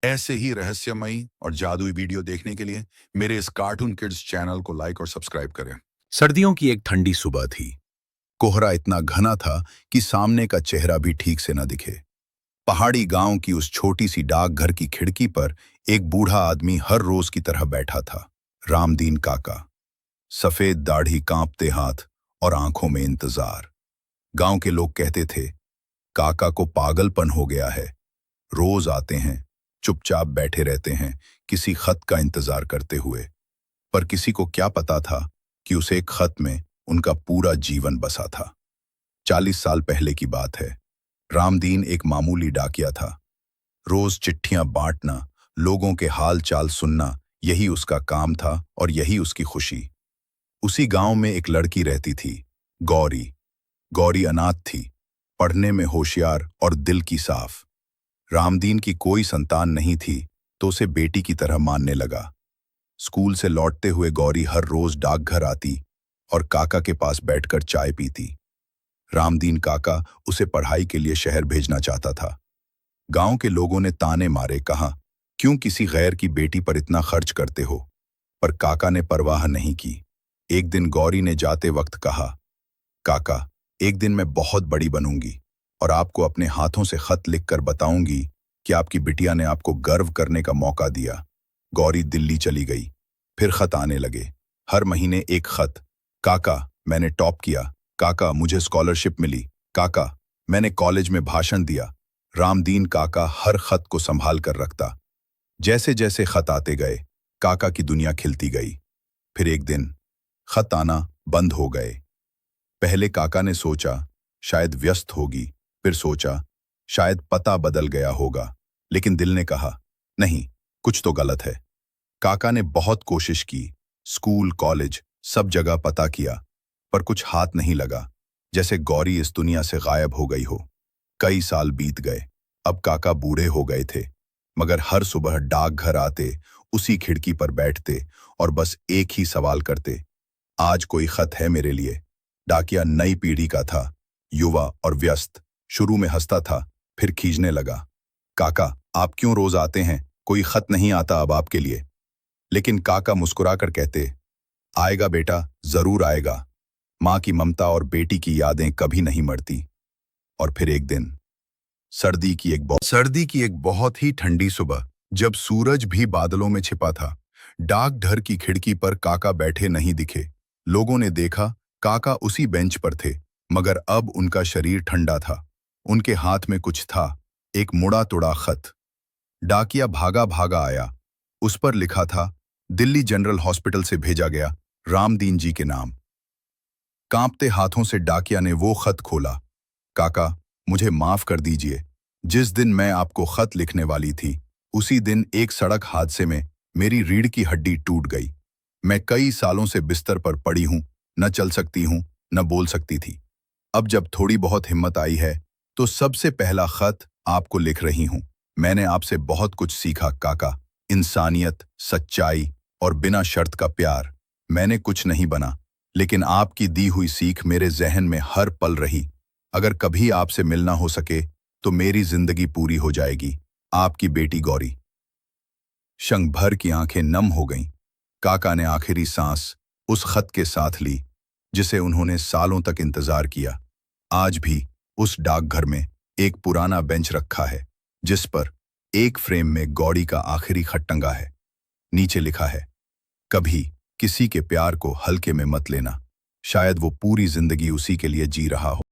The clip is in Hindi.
ऐसे ही रहस्यमयी और जादुई वीडियो देखने के लिए मेरे इस कार्टून किड्स चैनल को लाइक और सब्सक्राइब करें। सर्दियों की एक ठंडी सुबह थी। कोहरा इतना घना था कि सामने का चेहरा भी ठीक से न दिखे। पहाड़ी गांव की उस छोटी सी डाकघर की खिड़की पर एक बूढ़ा आदमी हर रोज की तरह बैठा था। रामदीन काका। सफेद दाढ़ी, कांपते हाथ और आंखों में इंतजार। गांव के लोग कहते थे, काका को पागलपन हो गया है। रोज आते हैं, चुपचाप बैठे रहते हैं, किसी खत का इंतजार करते हुए। पर किसी को क्या पता था कि उस एक खत में उनका पूरा जीवन बसा था। 40 साल पहले की बात है। रामदीन एक मामूली डाकिया था। रोज चिट्ठियां बांटना, लोगों के हाल चाल सुनना, यही उसका काम था और यही उसकी खुशी। उसी गांव में एक लड़की रहती थी, गौरी। गौरी अनाथ थी, पढ़ने में होशियार और दिल की साफ। रामदीन की कोई संतान नहीं थी तो उसे बेटी की तरह मानने लगा। स्कूल से लौटते हुए गौरी हर रोज डाकघर आती और काका के पास बैठकर चाय पीती। रामदीन काका उसे पढ़ाई के लिए शहर भेजना चाहता था। गांव के लोगों ने ताने मारे, कहा, क्यों किसी गैर की बेटी पर इतना खर्च करते हो? पर काका ने परवाह नहीं की। एक दिन गौरी ने जाते वक्त कहा, काका, एक दिन मैं बहुत बड़ी बनूंगी और आपको अपने हाथों से खत लिखकर बताऊंगी कि आपकी बिटिया ने आपको गर्व करने का मौका दिया। गौरी दिल्ली चली गई। फिर खत आने लगे, हर महीने एक खत। काका, मैंने टॉप किया। काका, मुझे स्कॉलरशिप मिली। काका, मैंने कॉलेज में भाषण दिया। रामदीन काका हर खत को संभाल कर रखता। जैसे जैसे खत आते गए, काका की दुनिया खिलती गई। फिर एक दिन खत आना बंद हो गए। पहले काका ने सोचा शायद व्यस्त होगी, फिर सोचा शायद पता बदल गया होगा, लेकिन दिल ने कहा, नहीं, कुछ तो गलत है। काका ने बहुत कोशिश की, स्कूल, कॉलेज, सब जगह पता किया, पर कुछ हाथ नहीं लगा, जैसे गौरी इस दुनिया से गायब हो गई हो। कई साल बीत गए। अब काका बूढ़े हो गए थे, मगर हर सुबह डाकघर आते, उसी खिड़की पर बैठते और बस एक ही सवाल करते, आज कोई खत है मेरे लिए? डाकिया नई पीढ़ी का था, युवा और व्यस्त। शुरू में हंसता था, फिर खींचने लगा। काका, आप क्यों रोज आते हैं? कोई खत नहीं आता अब आपके लिए? लेकिन काका मुस्कुराकर कहते, आएगा बेटा, जरूर आएगा। माँ की ममता और बेटी की यादें कभी नहीं मरती। और फिर एक दिन सर्दी की एक बहुत ही ठंडी सुबह, जब सूरज भी बादलों में छिपा था, डाकघर की खिड़की पर काका बैठे नहीं दिखे। लोगों ने देखा, काका उसी बेंच पर थे, मगर अब उनका शरीर ठंडा था। उनके हाथ में कुछ था, एक मुड़ा तुड़ा खत। डाकिया भागा भागा आया। उस पर लिखा था, दिल्ली जनरल हॉस्पिटल से भेजा गया, रामदीन जी के नाम। कांपते हाथों से डाकिया ने वो खत खोला। काका, मुझे माफ कर दीजिए। जिस दिन मैं आपको खत लिखने वाली थी, उसी दिन एक सड़क हादसे में मेरी रीढ़ की हड्डी टूट गई। मैं कई सालों से बिस्तर पर पड़ी हूं, न चल सकती हूं, न बोल सकती थी। अब जब थोड़ी बहुत हिम्मत आई है, तो सबसे पहला खत आपको लिख रही हूं। मैंने आपसे बहुत कुछ सीखा काका, इंसानियत, सच्चाई और बिना शर्त का प्यार। मैंने कुछ नहीं बना, लेकिन आपकी दी हुई सीख मेरे जहन में हर पल रही। अगर कभी आपसे मिलना हो सके तो मेरी जिंदगी पूरी हो जाएगी। आपकी बेटी गौरी। क्षण भर की आंखें नम हो गईं। काका ने आखिरी सांस उस खत के साथ ली, जिसे उन्होंने सालों तक इंतजार किया। आज भी उस डाकघर में एक पुराना बेंच रखा है, जिस पर एक फ्रेम में गौरी का आखिरी खत टंगा है। नीचे लिखा है, कभी किसी के प्यार को हल्के में मत लेना, शायद वो पूरी जिंदगी उसी के लिए जी रहा हो।